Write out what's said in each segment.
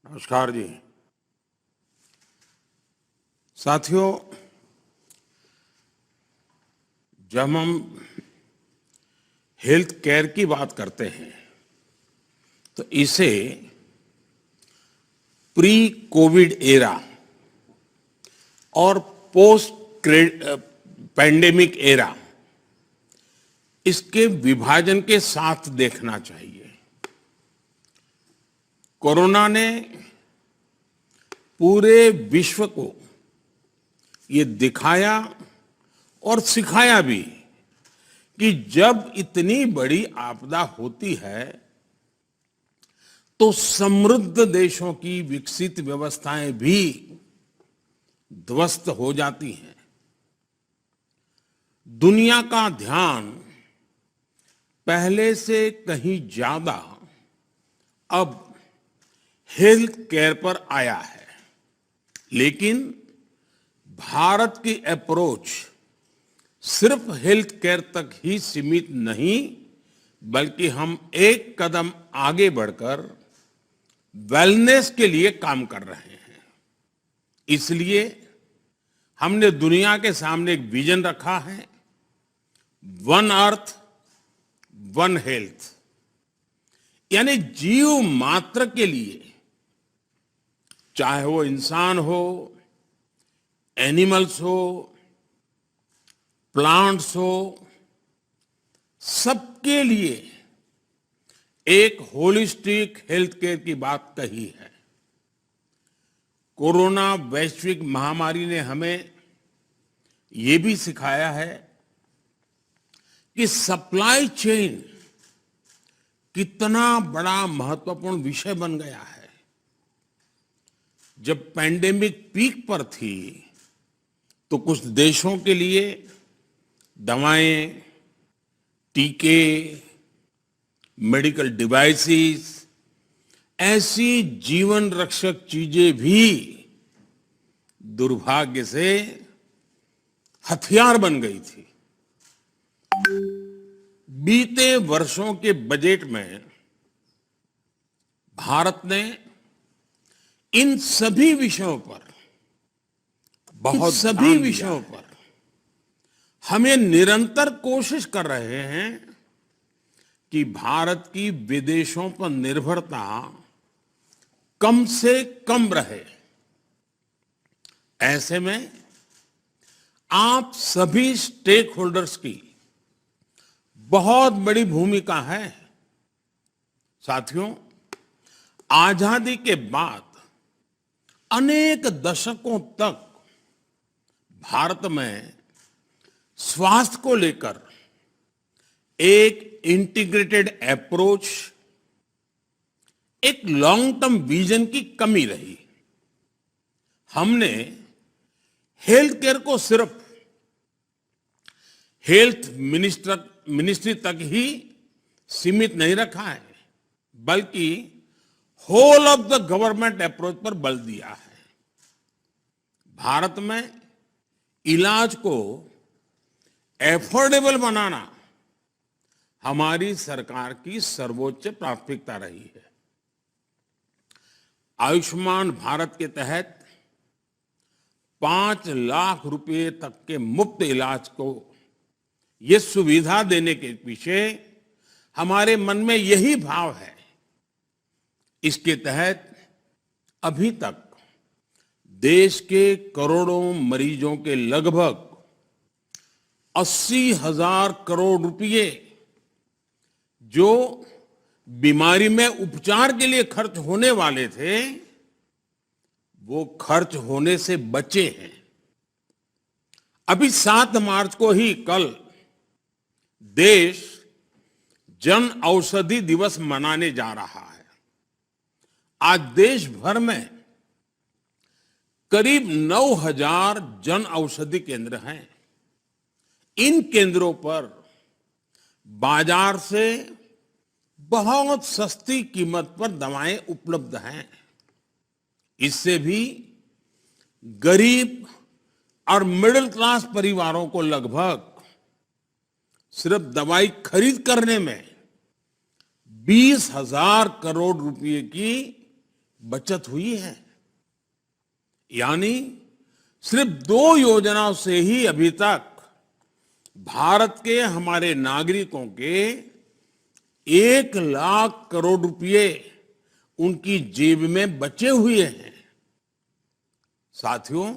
नमस्कार जी। साथियों, जब हम हेल्थ केयर की बात करते हैं तो इसे प्री कोविड एरा और पोस्ट पैंडेमिक एरा, इसके विभाजन के साथ देखना चाहिए। कोरोना ने पूरे विश्व को ये दिखाया और सिखाया भी कि जब इतनी बड़ी आपदा होती है तो समृद्ध देशों की विकसित व्यवस्थाएं भी ध्वस्त हो जाती हैं। दुनिया का ध्यान पहले से कहीं ज्यादा अब हेल्थ केयर पर आया है, लेकिन भारत की अप्रोच सिर्फ हेल्थ केयर तक ही सीमित नहीं, बल्कि हम एक कदम आगे बढ़कर वेलनेस के लिए काम कर रहे हैं। इसलिए हमने दुनिया के सामने एक विजन रखा है, वन अर्थ वन हेल्थ, यानी जीव मात्र के लिए, चाहे वो इंसान हो, एनिमल्स हो, प्लांट्स हो, सबके लिए एक होलिस्टिक हेल्थ केयर की बात कही है। कोरोना वैश्विक महामारी ने हमें ये भी सिखाया है कि सप्लाई चेन कितना बड़ा महत्वपूर्ण विषय बन गया है। जब पैंडेमिक पीक पर थी तो कुछ देशों के लिए दवाएं, टीके, मेडिकल डिवाइसेस, ऐसी जीवन रक्षक चीजें भी दुर्भाग्य से हथियार बन गई थी। बीते वर्षों के बजट में भारत ने इन सभी विषयों पर हमें निरंतर कोशिश कर रहे हैं कि भारत की विदेशों पर निर्भरता कम से कम रहे। ऐसे में आप सभी स्टेक होल्डर्स की बहुत बड़ी भूमिका है। साथियों, आजादी के बाद अनेक दशकों तक भारत में स्वास्थ्य को लेकर एक इंटीग्रेटेड अप्रोच, एक लॉन्ग टर्म विजन की कमी रही। हमने हेल्थ केयर को सिर्फ हेल्थ मिनिस्ट्री तक ही सीमित नहीं रखा है, बल्कि whole of the government approach पर बल दिया है। भारत में इलाज को एफोर्डेबल बनाना हमारी सरकार की सर्वोच्च प्राथमिकता रही है। आयुष्मान भारत के तहत 5 लाख रुपए तक के मुफ्त इलाज को ये सुविधा देने के पीछे हमारे मन में यही भाव है। इसके तहत अभी तक देश के करोड़ों मरीजों के लगभग 80,000 करोड़ रुपए जो बीमारी में उपचार के लिए खर्च होने वाले थे, वो खर्च होने से बचे हैं। अभी 7 मार्च को ही कल देश जन औषधि दिवस मनाने जा रहा है। आज देश भर में करीब 9,000 जन औषधि केंद्र हैं। इन केंद्रों पर बाजार से बहुत सस्ती कीमत पर दवाएं उपलब्ध हैं। इससे भी गरीब और मिडिल क्लास परिवारों को लगभग सिर्फ दवाई खरीद करने में 20,000 करोड़ रुपए की बचत हुई है। यानी सिर्फ 2 योजनाओं से ही अभी तक भारत के हमारे नागरिकों के 1 लाख करोड़ रुपए उनकी जेब में बचे हुए हैं। साथियों,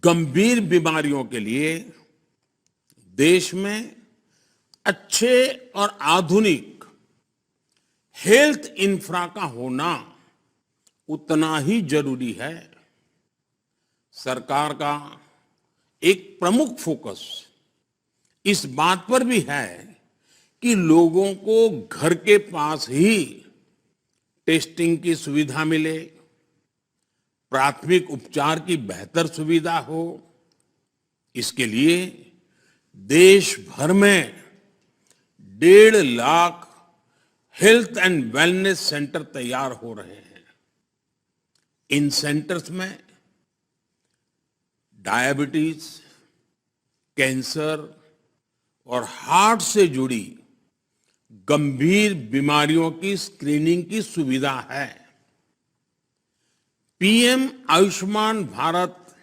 गंभीर बीमारियों के लिए देश में अच्छे और आधुनिक हेल्थ इंफ्रा का होना उतना ही जरूरी है। सरकार का एक प्रमुख फोकस इस बात पर भी है कि लोगों को घर के पास ही टेस्टिंग की सुविधा मिले, प्राथमिक उपचार की बेहतर सुविधा हो। इसके लिए देश भर में 1.5 lakh health and wellness centre तैयार हो रहे हैं। इन सेंटर्स में डायबिटीज, कैंसर और हार्ट से जुड़ी गंभीर बीमारियों की स्क्रीनिंग की सुविधा है। PM Ayushman Bharat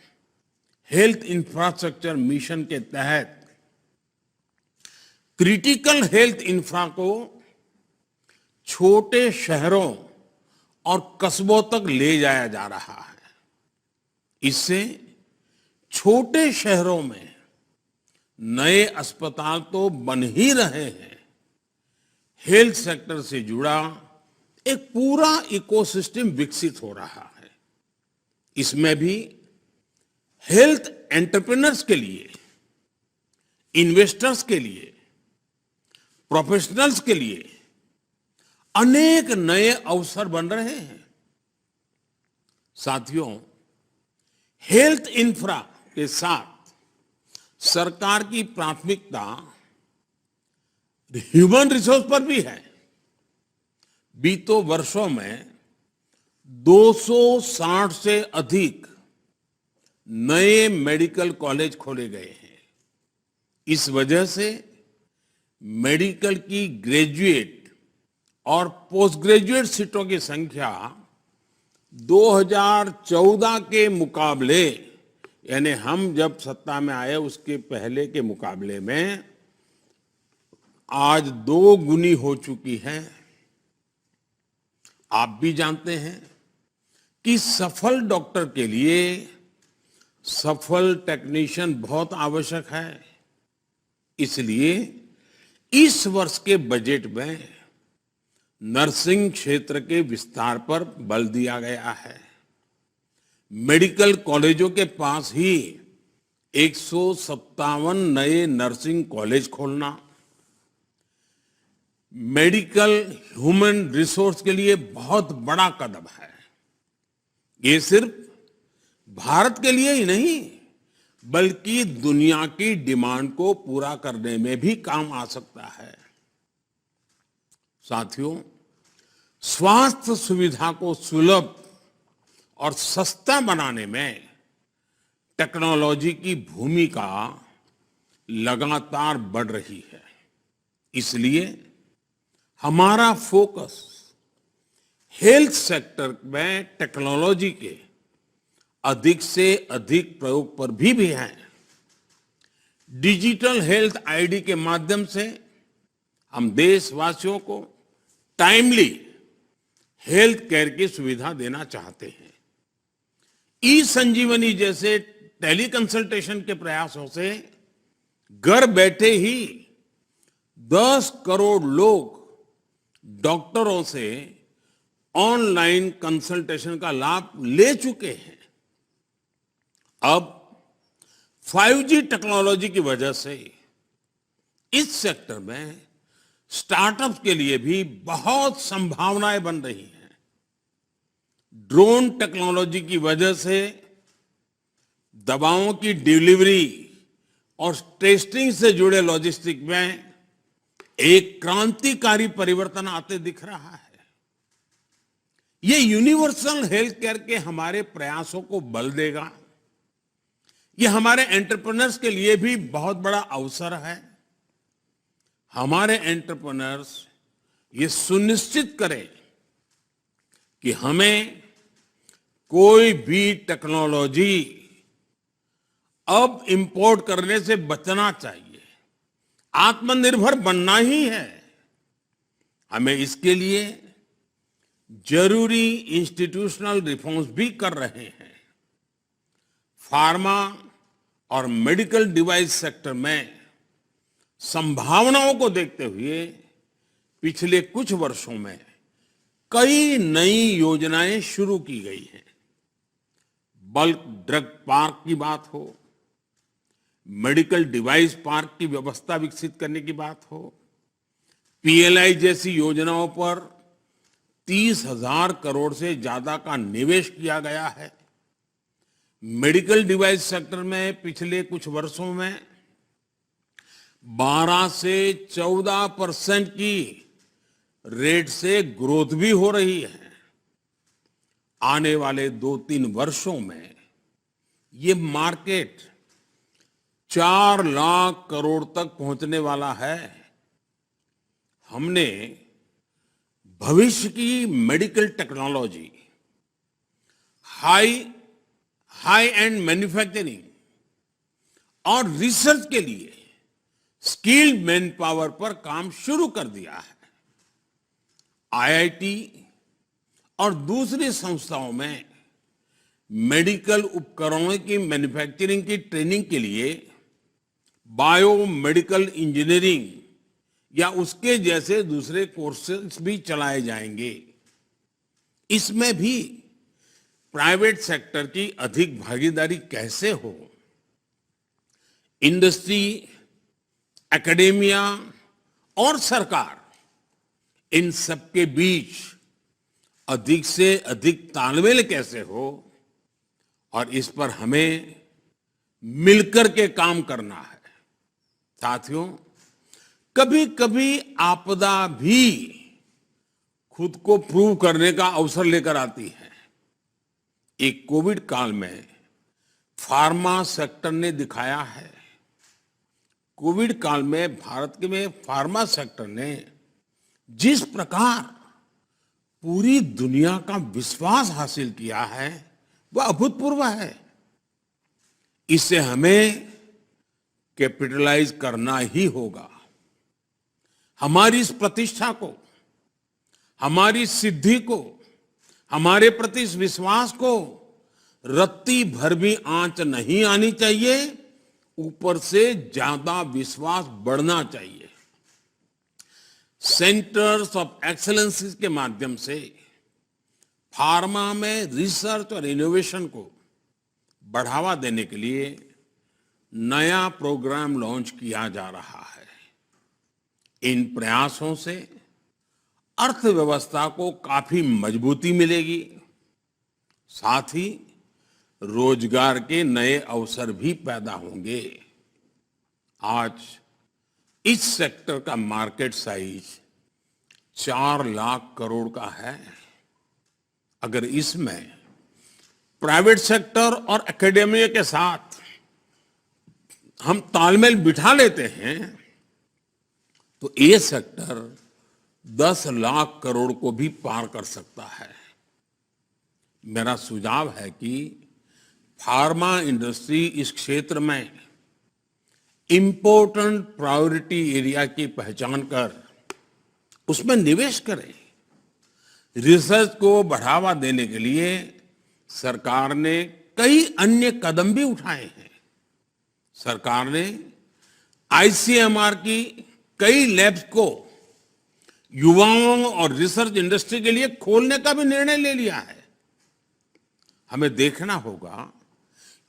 health infrastructure mission के तहत क्रिटिकल हेल्थ इंफ्रा को छोटे शहरों और कस्बों तक ले जाया जा रहा है। इससे छोटे शहरों में नए अस्पताल तो बन ही रहे हैं, हेल्थ सेक्टर से जुड़ा एक पूरा इकोसिस्टम विकसित हो रहा है। इसमें भी हेल्थ एंटरप्रेन्योर्स के लिए, इन्वेस्टर्स के लिए, प्रोफेशनल्स के लिए अनेक नए अवसर बन रहे हैं। साथियों, हेल्थ इंफ्रा के साथ सरकार की प्राथमिकता ह्यूमन रिसोर्स पर भी है। बीते वर्षों में 260 से अधिक नए मेडिकल कॉलेज खोले गए हैं। इस वजह से मेडिकल की ग्रेजुएट और पोस्ट ग्रेजुएट सीटों की संख्या 2014 के मुकाबले, यानी हम जब सत्ता में आए उसके पहले के मुकाबले में आज 2 गुनी हो चुकी है। आप भी जानते हैं कि सफल डॉक्टर के लिए सफल टेक्नीशियन बहुत आवश्यक है। इसलिए इस वर्ष के बजट में नर्सिंग क्षेत्र के विस्तार पर बल दिया गया है। मेडिकल कॉलेजों के पास ही 157 नए नर्सिंग कॉलेज खोलना मेडिकल ह्यूमन रिसोर्स के लिए बहुत बड़ा कदम है। ये सिर्फ भारत के लिए ही नहीं, बल्कि दुनिया की डिमांड को पूरा करने में भी काम आ सकता है। साथियों, स्वास्थ्य सुविधा को सुलभ और सस्ता बनाने में टेक्नोलॉजी की भूमिका लगातार बढ़ रही है। इसलिए हमारा फोकस हेल्थ सेक्टर में टेक्नोलॉजी के अधिक से अधिक प्रयोग पर भी है। डिजिटल हेल्थ आईडी के माध्यम से हम देशवासियों को टाइमली हेल्थ केयर की सुविधा देना चाहते हैं। ई संजीवनी जैसे टेली कंसल्टेशन के प्रयासों से घर बैठे ही 10 करोड़ लोग डॉक्टरों से ऑनलाइन कंसल्टेशन का लाभ ले चुके हैं। अब 5G टेक्नोलॉजी की वजह से इस सेक्टर में स्टार्टअप्स के लिए भी बहुत संभावनाएं बन रही हैं। ड्रोन टेक्नोलॉजी की वजह से दवाओं की डिलीवरी और टेस्टिंग से जुड़े लॉजिस्टिक में एक क्रांतिकारी परिवर्तन आते दिख रहा है। ये यूनिवर्सल हेल्थ केयर के हमारे प्रयासों को बल देगा। ये हमारे एंटरप्रेन्योर्स के लिए भी बहुत बड़ा अवसर है। हमारे एंटरप्रेन्योर्स ये सुनिश्चित करें कि हमें कोई भी टेक्नोलॉजी अब इंपोर्ट करने से बचना चाहिए। आत्मनिर्भर बनना ही है। हमें इसके लिए जरूरी इंस्टीट्यूशनल रिफॉर्म्स भी कर रहे हैं। फार्मा और मेडिकल डिवाइस सेक्टर में संभावनाओं को देखते हुए पिछले कुछ वर्षों में कई नई योजनाएं शुरू की गई हैं। बल्क ड्रग पार्क की बात हो, मेडिकल डिवाइस पार्क की व्यवस्था विकसित करने की बात हो, पीएलआई जैसी योजनाओं पर 30,000 करोड़ से ज्यादा का निवेश किया गया है। मेडिकल डिवाइस सेक्टर में पिछले कुछ वर्षों में 12 से 14% की रेट से ग्रोथ भी हो रही है। आने वाले 2-3 वर्षों में ये मार्केट 4 लाख करोड़ तक पहुंचने वाला है। हमने भविष्य की medical technology, high and manufacturing और रिसर्च के लिए स्किल्ड मैन पावर पर काम शुरू कर दिया है। आईआईटी और दूसरी संस्थाओं में मेडिकल उपकरणों की मैन्युफैक्चरिंग की ट्रेनिंग के लिए बायोमेडिकल इंजीनियरिंग या उसके जैसे दूसरे कोर्सेज भी चलाए जाएंगे। इसमें भी प्राइवेट सेक्टर की अधिक भागीदारी कैसे हो? इंडस्ट्री, एकेडेमिया और सरकार, इन सबके बीच अधिक से अधिक तालमेल कैसे हो, और इस पर हमें मिलकर के काम करना है। साथियों, कभी कभी आपदा भी खुद को प्रूव करने का अवसर लेकर आती है। एक कोविड काल में फार्मा सेक्टर ने दिखाया है। कोविड काल में भारत के में फार्मा सेक्टर ने जिस प्रकार पूरी दुनिया का विश्वास हासिल किया है वह अभूतपूर्व है। इसे हमें कैपिटलाइज करना ही होगा। हमारी इस प्रतिष्ठा को, हमारी सिद्धि को, हमारे प्रति इस विश्वास को रत्ती भर भी आंच नहीं आनी चाहिए, ऊपर से ज्यादा विश्वास बढ़ना चाहिए। सेंटर्स ऑफ एक्सीलेंस के माध्यम से फार्मा में रिसर्च और इनोवेशन को बढ़ावा देने के लिए नया प्रोग्राम लॉन्च किया जा रहा है। इन प्रयासों से अर्थव्यवस्था को काफी मजबूती मिलेगी, साथ ही रोजगार के नए अवसर भी पैदा होंगे। आज इस सेक्टर का मार्केट साइज 4 लाख करोड़ का है। अगर इसमें प्राइवेट सेक्टर और एकेडेमिया के साथ हम तालमेल बिठा लेते हैं तो ये सेक्टर 10 लाख करोड़ को भी पार कर सकता है। मेरा सुझाव है कि फार्मा इंडस्ट्री इस क्षेत्र में इंपॉर्टेंट प्रायोरिटी एरिया की पहचान कर उसमें निवेश करें। रिसर्च को बढ़ावा देने के लिए सरकार ने कई अन्य कदम भी उठाए हैं। सरकार ने आईसीएमआर की कई लैब्स को युवाओं और रिसर्च इंडस्ट्री के लिए खोलने का भी निर्णय ले लिया है। हमें देखना होगा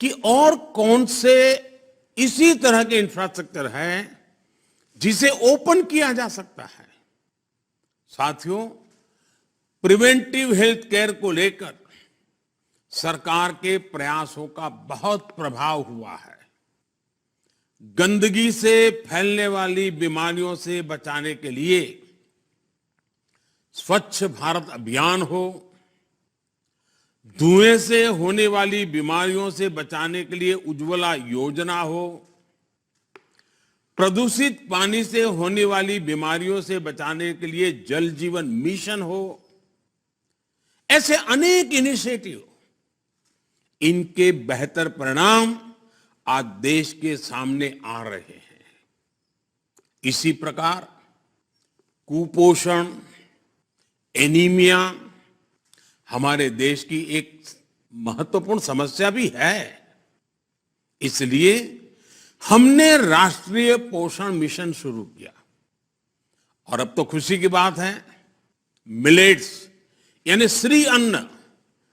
कि और कौन से इसी तरह के इंफ्रास्ट्रक्चर है जिसे ओपन किया जा सकता है। साथियों, प्रिवेंटिव हेल्थ केयर को लेकर सरकार के प्रयासों का बहुत प्रभाव हुआ है। गंदगी से फैलने वाली बीमारियों से बचाने के लिए स्वच्छ भारत अभियान हो, धुएं से होने वाली बीमारियों से बचाने के लिए उज्ज्वला योजना हो, प्रदूषित पानी से होने वाली बीमारियों से बचाने के लिए जल जीवन मिशन हो, ऐसे अनेक इनिशिएटिव, इनके बेहतर परिणाम आज देश के सामने आ रहे हैं। इसी प्रकार कुपोषण, एनीमिया हमारे देश की एक महत्वपूर्ण समस्या भी है। इसलिए हमने राष्ट्रीय पोषण मिशन शुरू किया और अब तो खुशी की बात है, मिलेट्स यानी श्री अन्न,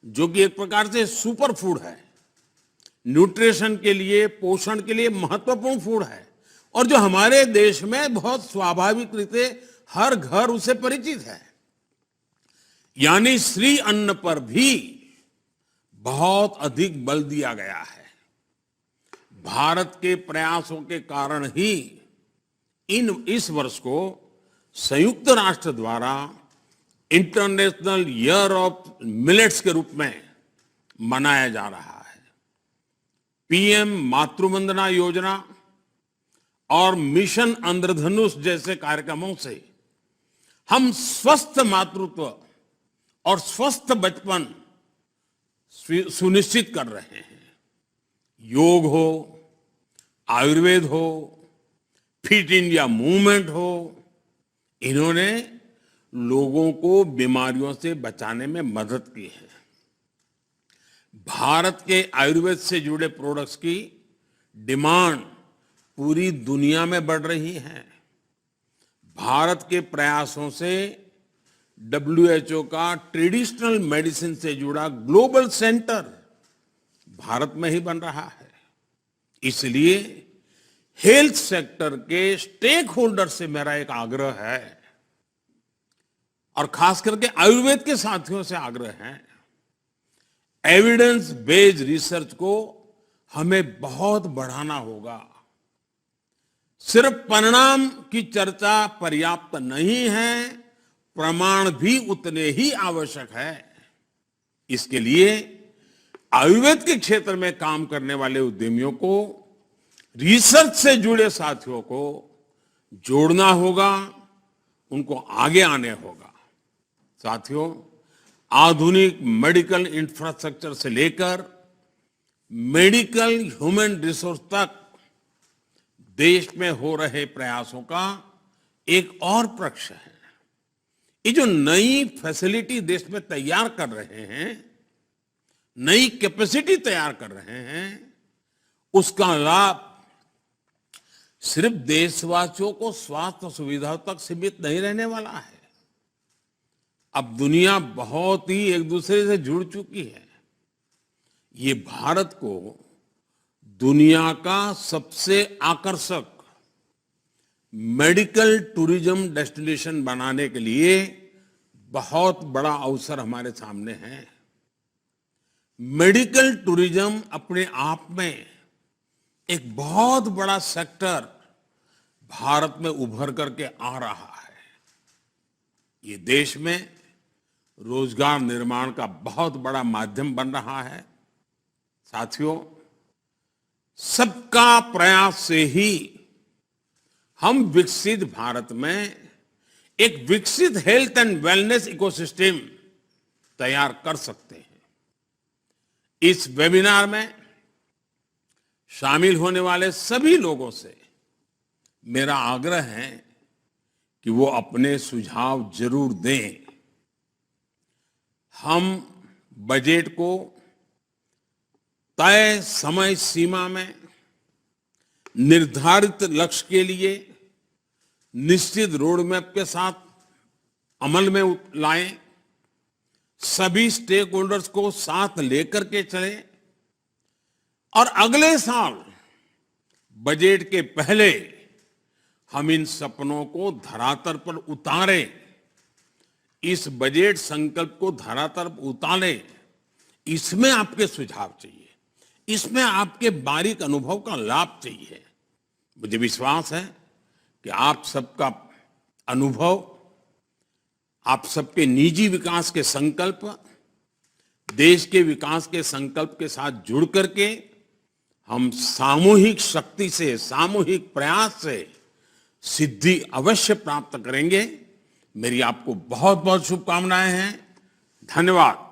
जो कि एक प्रकार से सुपर फूड है, न्यूट्रिशन के लिए, पोषण के लिए महत्वपूर्ण फूड है और जो हमारे देश में बहुत स्वाभाविक रीते हर घर उसे परिचित है, यानी श्री अन्न पर भी बहुत अधिक बल दिया गया है। भारत के प्रयासों के कारण ही इस वर्ष को संयुक्त राष्ट्र द्वारा इंटरनेशनल ईयर ऑफ मिलेट्स के रूप में मनाया जा रहा है। पीएम मातृवंदना योजना और मिशन इंद्रधनुष जैसे कार्यक्रमों से हम स्वस्थ मातृत्व और स्वस्थ बचपन सुनिश्चित कर रहे हैं। योग हो, आयुर्वेद हो, फिट इंडिया मूवमेंट हो, इन्होंने लोगों को बीमारियों से बचाने में मदद की है। भारत के आयुर्वेद से जुड़े प्रोडक्ट्स की डिमांड पूरी दुनिया में बढ़ रही है। भारत के प्रयासों से WHO का ट्रेडिशनल मेडिसिन से जुड़ा ग्लोबल सेंटर भारत में ही बन रहा है। इसलिए हेल्थ सेक्टर के स्टेक होल्डर से मेरा एक आग्रह है और खास करके आयुर्वेद के साथियों से आग्रह है, एविडेंस बेस्ड रिसर्च को हमें बहुत बढ़ाना होगा। सिर्फ परिणाम की चर्चा पर्याप्त नहीं है, प्रमाण भी उतने ही आवश्यक है। इसके लिए आयुर्वेद के क्षेत्र में काम करने वाले उद्यमियों को, रिसर्च से जुड़े साथियों को जोड़ना होगा, उनको आगे आने होगा। साथियों, आधुनिक मेडिकल इंफ्रास्ट्रक्चर से लेकर मेडिकल ह्यूमन रिसोर्स तक देश में हो रहे प्रयासों का एक और पक्ष है। ये जो नई फैसिलिटी देश में तैयार कर रहे हैं, नई कैपेसिटी तैयार कर रहे हैं, उसका लाभ सिर्फ देशवासियों को स्वास्थ्य सुविधाओं तक सीमित नहीं रहने वाला है। अब दुनिया बहुत ही एक दूसरे से जुड़ चुकी है। ये भारत को दुनिया का सबसे आकर्षक मेडिकल टूरिज्म डेस्टिनेशन बनाने के लिए बहुत बड़ा अवसर हमारे सामने है। मेडिकल टूरिज्म अपने आप में एक बहुत बड़ा सेक्टर भारत में उभर करके आ रहा है। ये देश में रोजगार निर्माण का बहुत बड़ा माध्यम बन रहा है। साथियों, सबका प्रयास से ही हम विकसित भारत में एक विकसित हेल्थ एंड वेलनेस इकोसिस्टम तैयार कर सकते हैं। इस वेबिनार में शामिल होने वाले सभी लोगों से मेरा आग्रह है कि वो अपने सुझाव जरूर दें। हम बजट को तय समय सीमा में निर्धारित लक्ष्य के लिए निश्चित रोड मैप के साथ अमल में लाएं, सभी स्टेक होल्डर्स को साथ लेकर के चलें और अगले साल बजट के पहले हम इन सपनों को धरातल पर उतारें। इस बजट संकल्प को धरातल पर उतारें। इसमें आपके सुझाव चाहिए, इसमें आपके बारीक अनुभव का लाभ चाहिए। मुझे विश्वास है कि आप सबका अनुभव, आप सबके निजी विकास के संकल्प, देश के विकास के संकल्प के साथ जुड़ करके हम सामूहिक शक्ति से, सामूहिक प्रयास से सिद्धि अवश्य प्राप्त करेंगे। मेरी आपको बहुत बहुत शुभकामनाएं हैं। धन्यवाद।